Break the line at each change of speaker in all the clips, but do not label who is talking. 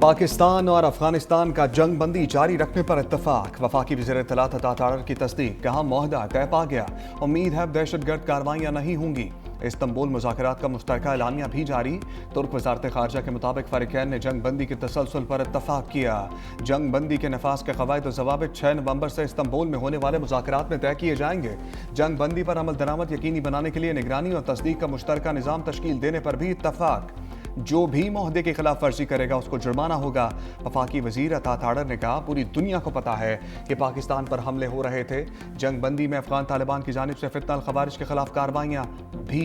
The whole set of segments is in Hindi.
पाकिस्तान और अफगानिस्तान का जंग बंदी जारी रखने पर इत्तफाक। वफाकी वज़ीर इत्तलात अता आर्डर की तस्दीक। कहा मुआहदा तय पा गया। उम्मीद है दहशतगर्द कार्रवाइयां नहीं होंगी। इस्तंबुल मुज़ाकरात का मुश्तरका एलानिया भी जारी। तुर्क वज़ारत ख़ारजा के मुताबिक फ़रीक़ैन ने जंग बंदी के तसलसल पर इत्तफाक किया। जंग बंदी के नफाज के क़वायद और ज़वाबित 6 नवंबर से इस्तंबुल में होने वाले मुज़ाकरात में तय किए जाएंगे। जंग बंदी पर अमल दरामद यकीनी बनाने के लिए निगरानी और तस्दीक का मुश्तरका निज़ाम तश्कील देने पर भी इत्तफाक। जो भी मुआहदे की खिलाफ वर्जी करेगा उसको जुर्माना होगा। वफाकी वजीर अता आर्डर ने कहा पूरी दुनिया को पता है कि पाकिस्तान पर हमले हो रहे थे। जंग बंदी में अफगान तालिबान की जानिब से फितना अल खवारिज के खिलाफ कार्रवाइयां भी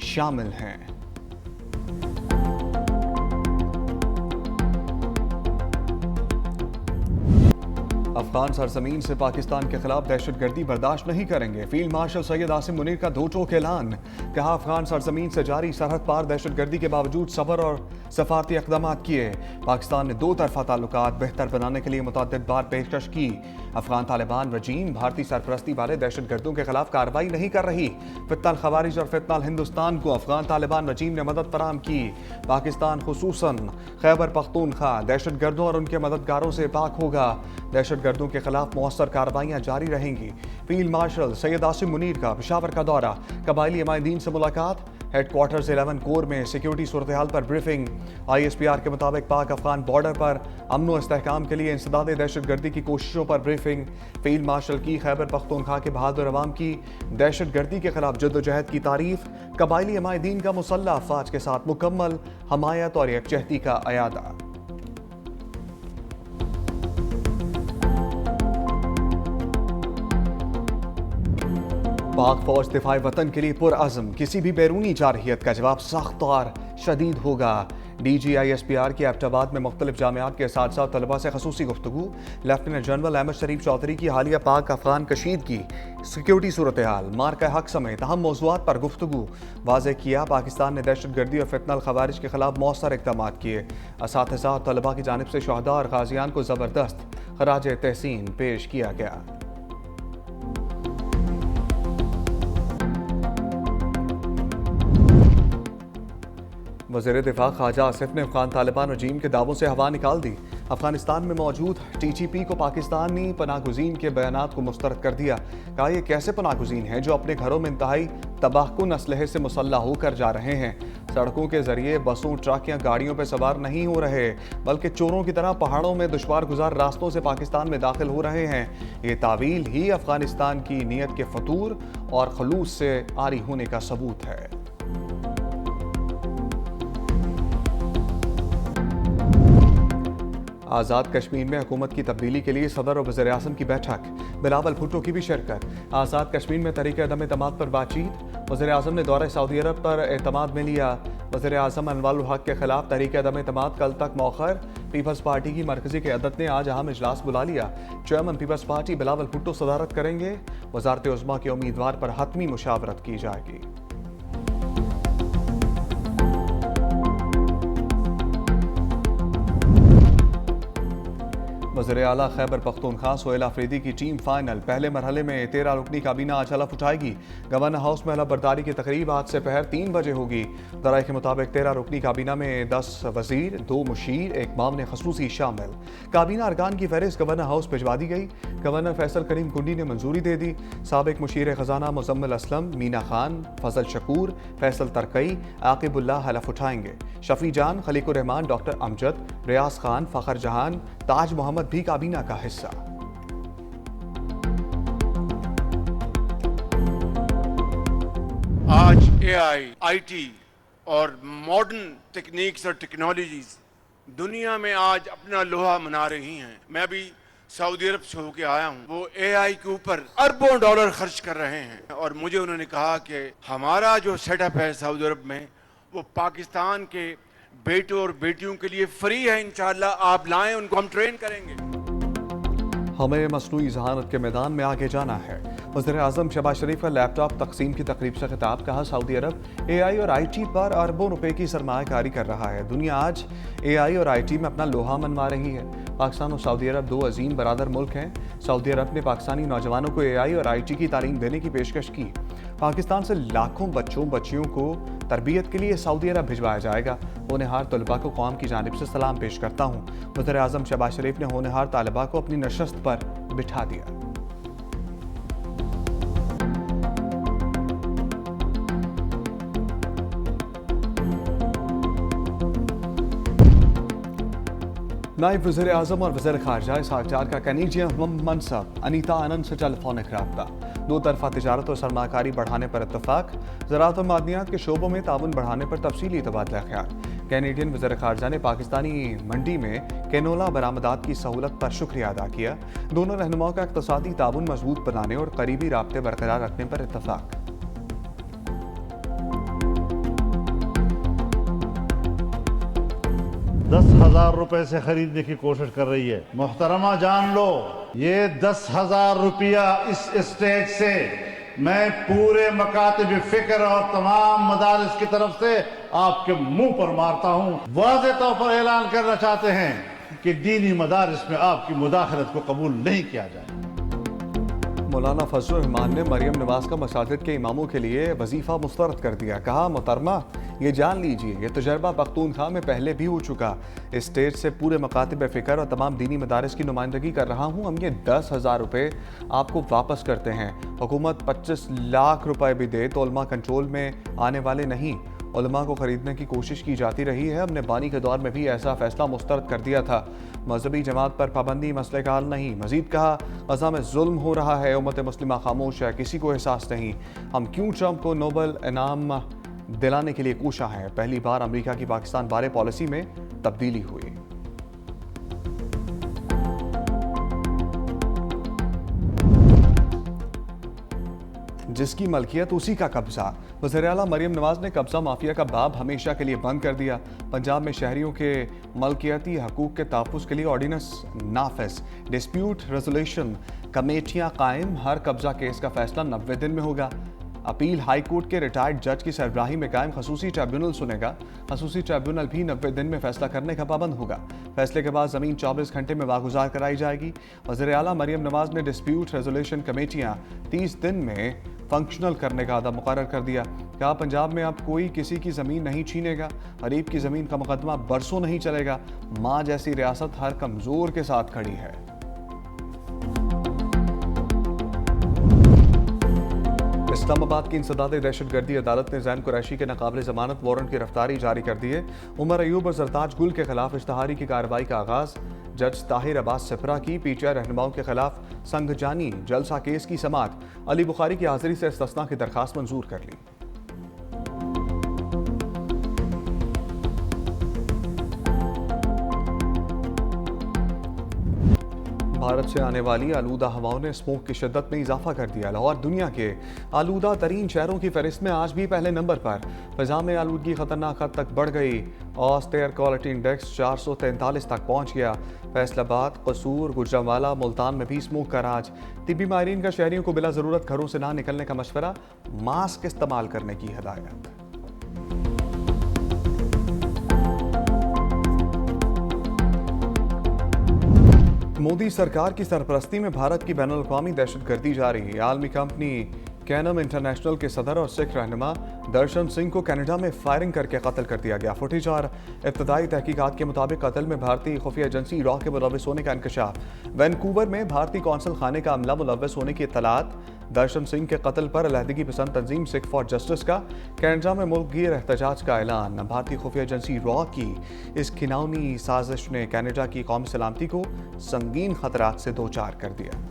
शामिल हैं। अफगान सरजमीन से पाकिस्तान के खिलाफ दहशतगर्दी बर्दाश्त नहीं करेंगे। फील्ड मार्शल सैयद आसिम मुनीर का दो टोक ऐलान। कहा अफगान सरजमीन से जारी सरहद पार दहशतगर्दी के बावजूद सब्र और सफारती इक़दाम किए। पाकिस्तान ने दो तरफा ताल्लुकात बेहतर बनाने के लिए मुतअद्दिद बार पेशकश की। अफगान तालिबान रजीम भारतीय सरपरस्ती वाले दहशतगर्दों के खिलाफ कार्रवाई नहीं कर रही। फितना अल खवारिज और फितना अल हिंदुस्तान को अफगान तालिबान रजीम ने मदद फराहम की। पाकिस्तान खुसूसन खैबर पख्तूनख्वा दहशतगर्दों और उनके मददगारों से पाक होगा। दहशतगर्दों के खिलाफ मौसर कार्रवाइयां जारी रहेंगी। फील्ड मार्शल सैयद आसिम मुनीर का पेशावर का दौरा। कबायली अमायदीन से मुलाकात। हेडक्वार्टर्स 11 कोर में सिक्योरिटी सूरत हाल पर ब्रीफिंग। ISPR के मुताबिक पाक अफगान बॉर्डर पर अमन व इस्तेहकाम के लिए इंसदाद दहशतगर्दी की कोशिशों पर ब्रीफिंग। फील्ड मार्शल की खैबर पख्तूनख्वा के बहादुर अवाम की दहशतगर्दी के खिलाफ जद्दोजहद की तारीफ। कबायली अमायदीन का मुसल्लह अफवाज के साथ मुकम्मल हमायत और यकजहती का अयादा। पाक फौज दिफाए वतन के लिए पुरअज़म। किसी भी बैरूनी जारहियत का जवाब सख्त और शदीद होगा। DG ISPR की एबटाबाद में मुख्तलिफ जामियात के असातिज़ा तलबा से खसूसी गुफ्तगू। लेफ्टिनेंट जनरल अहमद शरीफ चौधरी की हालिया पाक अफगान कशीदगी, सिक्योरिटी सूरत हाल, मार्का हक समेत अहम मौज़ूआत पर गुफ्तगू। वाज़ेह किया पाकिस्तान ने दहशतगर्दी और फितना अल खवारिज के खिलाफ मौसर इक़दाम किए। असातिज़ा और तलबा की जानिब से शहदा और गाज़ियान को ज़बरदस्त खराज तहसीन पेश किया गया। वज़ीर दिफा ख्वाजा आसिफ ने अफगान तालिबान रजीम के दावों से हवा निकाल दी। अफगानिस्तान में मौजूद TTP को पाकिस्तानी पनाहगुज़ीन के बयानात को मुस्तरद कर दिया। कहा यह कैसे पनाहगुज़ीन हैं जो अपने घरों में इंतहाई तबाहकुन असलहे से मुसल्लह होकर जा रहे हैं। सड़कों के जरिए बसों, ट्रक या गाड़ियों पर सवार नहीं हो रहे, बल्कि चोरों की तरह पहाड़ों में दुश्वार गुजार रास्तों से पाकिस्तान में दाखिल हो रहे हैं। ये तावील ही अफगानिस्तान की नीयत के फतूर और खलूस से आरी होने का सबूत है। आज़ाद कश्मीर में हुकूमत की तब्दीली के लिए सदर और वज़ीर आज़म की बैठक। बिलावल भुट्टो की भी शिरकत। आज़ाद कश्मीर में तरीक़े अदम एतमाद पर बातचीत। वज़ीर आज़म ने दौरे सऊदी अरब पर एतमाद में लिया। वज़ीर आज़म अनवारुल हक के खिलाफ तरीक़े अदम एतमाद कल तक मौखर। पीपल्स पार्टी की मरकज़ी क़यादत ने आज अहम इजलास बुला लिया। Chairman Peoples Party Bilawal Bhutto सदारत करेंगे। वज़ारत उज़्मा के उम्मीदवार पर हतमी मुशावरत की जाएगी। वज़ीर आला खैबर पख्तूनख्वा सोहेल आफरीदी की टीम फाइनल। पहले मरहले में 13 रुकनी काबीना आज हलफ उठाएगी। गवर्नर हाउस में हलफ बर्दारी की तकरीब आज से पहर 3 बजे होगी। दराए के मुताबिक 13 रुकनी काबीना में 10 वजीर, 2 मुशीर, 1 मामले खसूसी शामिल। काबीना अरकान की फहरिस्त गवर्नर हाउस भिजवा दी गई। गवर्नर फैसल करीम कुंडी ने मंजूरी दे दी। साबिक मुशीर खजाना मुजम्मिल असलम, मीना खान, फजल शकूर, फैसल तरकई, आकिबुल्लाह हलफ उठाएंगे। शफी जान, खलीकुर रहमान, डॉक्टर अमजद, रियाज खान, फ़खर जहान, ताज मोहम्मद भी काबीना का हिस्सा।
आज AI, IT और मॉडर्न टेक्निक्स और टेक्नोलॉजीज दुनिया में आज अपना लोहा मना रही हैं। मैं अभी सऊदी अरब से होके आया हूँ। वो AI के ऊपर अरबों डॉलर खर्च कर रहे हैं और मुझे उन्होंने कहा कि हमारा जो सेटअप है सऊदी अरब में वो पाकिस्तान के बेटों और बेटियों के लिए फ्री है। इंशाअल्लाह आप लाएं, उनको हम ट्रेन करेंगे।
हमें मसनूई ज़हानत के मैदान में आगे जाना है। वज़ीर आज़म शहबाज शरीफ का लैपटॉप तकसीम की तकरीब से खिताब। कहा सऊदी अरब AI और IT पर अरबों रुपए की सरमायाकारी कर रहा है। दुनिया आज AI और IT में अपना लोहा मनवा रही है। पाकिस्तान और सऊदी अरब दो अजीम बरादर मुल्क हैं। सऊदी अरब ने पाकिस्तानी नौजवानों को AI और IT की तालीम देने की पेशकश की। पाकिस्तान से लाखों बच्चों बच्चियों को तरबियत के लिए सऊदी अरब भिजवाया जाएगा। होनहार तलबा को कौम की जानिब से सलाम पेश करता हूँ। वज़ीर आज़म शहबाज शरीफ ने होनहार तालिबा को अपनी नशस्त पर बिठा दिया। 'नायब वज़ीर आज़म और वज़ीर ख़ारजा इसहाक़ का कैनेडियन मनसब अनीता आनंद से टेलीफोनिक रब्ता। दो तरफ़ा तिजारत और सरमाकारी बढ़ाने पर इत्तफ़ाक़। ज़राअत और मादनियात के शोबों में ताउन बढ़ाने पर तफसीली तबादला ख्याल। कैनेडियन वज़ीर ख़ारजा ने पाकिस्तानी मंडी में कैनोला बरामदात की सहूलत पर शुक्रिया अदा किया। दोनों रहनुमाओं का इक़्तिसादी ताउन मजबूत बनाने और करीबी राब्ते बरकरार रखने पर इत्तफ़ाक़।
10,000 रुपए से खरीदने की कोशिश कर रही है। मोहतरमा जान लो, ये 10,000 रुपया इस स्टेज से मैं पूरे मकातिब फिक्र और तमाम मदारिस की तरफ से आपके मुंह पर मारता हूं। वाज़े तौर पर ऐलान करना चाहते हैं कि दीनी मदारिस में आपकी मुदाखलत को कबूल नहीं किया जाए।
मौलाना फजलुर रहमान ने मरियम नवाज का मसाजिद के इमामों के लिए वजीफा मुस्तरद कर दिया। कहा, मोहतरमा ये जान लीजिए, ये तजर्बा पख्तूनख्वा में पहले भी हो चुका। इस स्टेज से पूरे मकातिब फ़िक्र और तमाम दीनी मदारिस की नुमाइंदगी कर रहा हूँ। हम ये 10,000 रुपये आपको वापस करते हैं। हुकूमत 25 लाख रुपए भी दे तो उलमा कंट्रोल में आने वाले नहीं। उलमा को ख़रीदने की कोशिश की जाती रही है। हमने बानी के दौर में भी ऐसा फैसला मुस्तरद कर दिया था। मजहबी जमात पर पाबंदी मसले का हल नहीं। मजीद कहा, गज़ा में जुल्म हो रहा है, उम्मत मुस्लिमा खामोश है, किसी को एहसास नहीं। हम क्यों ट्रंप को नोबल इनाम दिलाने के लिए कोशा है। पहली बार अमेरिका की पाकिस्तान बारे पॉलिसी में तब्दीली हुई। जिसकी मलकियत उसी का कब्जा। वज़ीर आला मरियम नवाज ने कब्जा माफिया का बाब हमेशा के लिए बंद कर दिया। पंजाब में शहरियों के मलकियती हकूक के तहफ़्फ़ुज़ के लिए ऑर्डिनेंस नाफिज। डिस्प्यूट रेजोल्यूशन कमेटियाँ कायम। हर कब्जा केस का फैसला 90 दिन में होगा। अपील हाई कोर्ट के रिटायर्ड जज की सरबराही में कायम खसूसी ट्रिब्यूनल सुनेगा। खसूसी ट्रिब्यूनल भी 90 दिन में फैसला करने का पाबंद होगा। फैसले के बाद ज़मीन 24 घंटे में वागुजार कराई जाएगी। वज़ीर आला मरियम नवाज ने डिस्प्यूट रेजोल्यूशन कमेटियाँ 30 दिन में फंक्शनल करने का अदा मुकर्रर कर दिया। कहा, पंजाब में अब कोई किसी की ज़मीन नहीं छीनेगा। गरीब की ज़मीन का मुकदमा बरसों नहीं चलेगा। माँ जैसी रियासत हर कमज़ोर के साथ खड़ी है। इस्लामाबाद की इंसदादे दहशतगर्दी अदालत ने ज़ैन कुरैशी के नाकाबिल ज़मानत वारंट की रफ्तारी जारी कर दी है। उमर अयूब और जरताज गुल के खिलाफ इश्तहारी की कार्रवाई का आगाज़। जज ताहिर अब्बास सिपरा की पीटीआई रहनुमाओं के खिलाफ संगजानी जलसा केस की समाअत। अली बुखारी की हाजिरी से इस्तिस्ना की दरखास्त मंजूर कर ली। भारत से आने वाली आलूदा हवाओं ने स्मोक की शिद्दत में इजाफा कर दिया। लाहौर दुनिया के आलूदा तरीन शहरों की फहरिस्त में आज भी पहले नंबर पर। फिजा में आलूदगी खतरनाक हद तक बढ़ गई। औसत एयर क्वालिटी इंडेक्स 443 तक पहुंच गया। फैसलाबाद, कसूर, गुजरांवाला, मुल्तान में भी स्मोक का राज। तिब्बी माहिरीन का शहरियों को बिला ज़रूरत घरों से ना निकलने का मशवरा। मास्क इस्तेमाल करने की हिदायत। मोदी सरकार की सरपरस्ती में भारत की बैनुल अक़वामी दहशतगर्दी जारी है। आलमी कंपनी कैनम इंटरनेशनल के सदर और सिख रहनुमा दर्शन सिंह को कनाडा में फायरिंग करके कत्ल कर दिया गया। फुटेज और इब्तदाई तहकीकात के मुताबिक कत्ल में भारतीय खुफिया एजेंसी रॉ के मुलव्वस होने का इंकशाफ। वैनकूवर में भारतीय कौंसल खाने का अमला मुलव्वस होने की इत्तलात। दर्शन सिंह के कत्ल पर अलहदगी पसंद तंजीम सिख फॉर जस्टिस का कनाडा में मुल्क गिर एहतजाज का ऐलान। भारतीय खुफिया एजेंसी रॉ की इस घिनौनी साजिश ने कनाडा की कौमी सलामती को संगीन खतरात से दो चार कर दिया।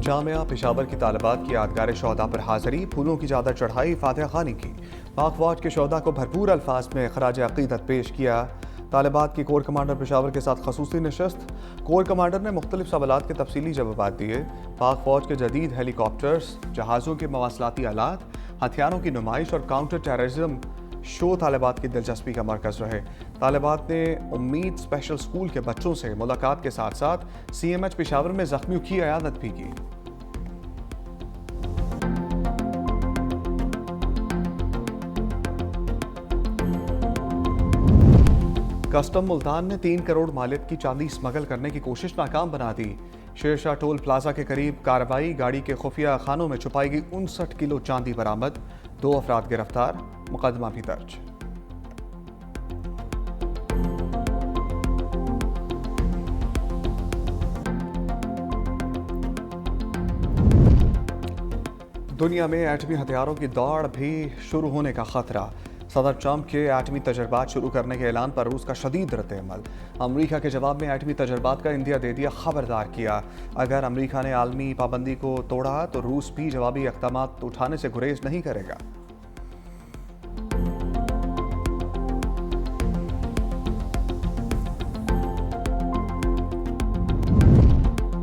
जामिया पेशावर की तालिबात की यादगार शौदा पर हाजिरी। फूलों की चादर चढ़ाई, फातिहा खानी की। पाक फौज के शौदा को भरपूर अल्फाज में खराज अकीदत पेश किया। तालिबात की कोर कमांडर पेशावर के साथ खसूसी नशस्त। कोर कमांडर ने मुख्तलिफ सवालात के तफसीली जवाब दिए। पाक फौज के जदीद हेलीकॉप्टर्स, जहाज़ों के मवासलाती आलात, हथियारों की नुमाइश और काउंटर टेररिज्म शो तालिबात की दिलचस्पी का मरकज़ रहे। तालिबात ने उम्मीद स्पेशल स्कूल के बच्चों से मुलाकात के साथ साथ CMH पेशावर में जख्मियों की इयादत भी की। कस्टम मुल्तान ने 3 करोड़ मालियत की चांदी स्मगल करने की कोशिश नाकाम बना दी। शेरशाह टोल प्लाजा के करीब कार्रवाई, गाड़ी के खुफिया खानों में छुपाई गई 59 किलो चांदी बरामद, 2 अफराद गिरफ्तार, मुकदमा भी दर्ज। दुनिया में एटमी हथियारों की दौड़ भी शुरू होने का खतरा। सदर ट्रंप के एटमी तजर्बात शुरू करने के ऐलान पर रूस का शदीद रद्द-ए-अमल। अमरीका के जवाब में एटमी तजर्बात का इंदिया दे दिया, खबरदार किया, अगर अमरीका ने आलमी पाबंदी को तोड़ा तो रूस भी जवाबी इक़दाम उठाने से गुरेज नहीं करेगा।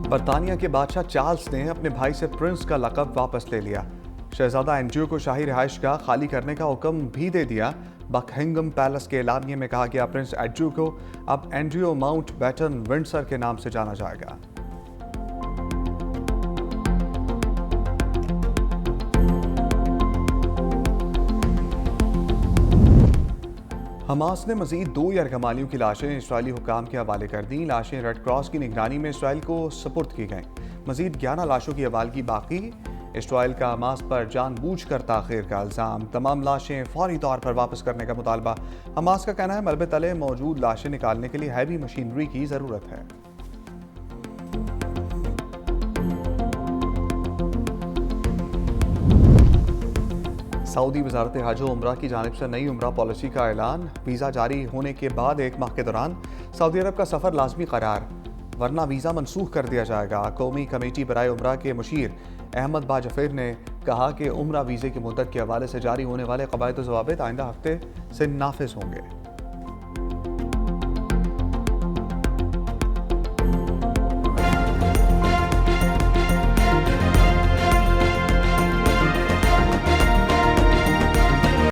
बरतानिया के बादशाह चार्ल्स ने अपने भाई से प्रिंस का लक़ब वापस ले लिया। शहजादा एंड्रयू को शाही रिहाइशगाह खाली करने का हुक्म भी दे दिया। बकिंघम पैलेस के एलानिये में कहा गया, प्रिंस एंड्रयू को अब एंड्रयू माउंट बैटन विंडसर के नाम से जाना जाएगा। हमास ने मजीद 2 यरगमालियों की लाशें इसराइली हुकाम के हवाले कर दी। लाशें रेड क्रॉस की निगरानी में इसराइल को सुपुर्द की गईं। मजीद 11 लाशों की हवालगी बाकी। इसराइल का हमास पर जानबूझकर ताख़ीर का इल्ज़ाम, तमाम लाशें फौरी तौर पर वापस करने का मुतालबा। हमास का कहना है मलबे तले मौजूद लाशें निकालने के लिए हैवी मशीनरी की ज़रूरत है। सऊदी वज़ारत हज व उम्रा की जानिब से नई उम्रा पॉलिसी का ऐलान। वीज़ा जारी होने के बाद 1 माह के दौरान सऊदी अरब का सफ़र लाजमी करार, वरना वीज़ा मनसूख कर दिया जाएगा। कौमी कमेटी बराए उम्रा के मुशीर अहमद बाजफर ने कहा कि उम्रा वीज़े की मुद्दत के हवाले से जारी होने वाले क़वायद व ज़वाबित आइंदा हफ्ते से नाफिज होंगे।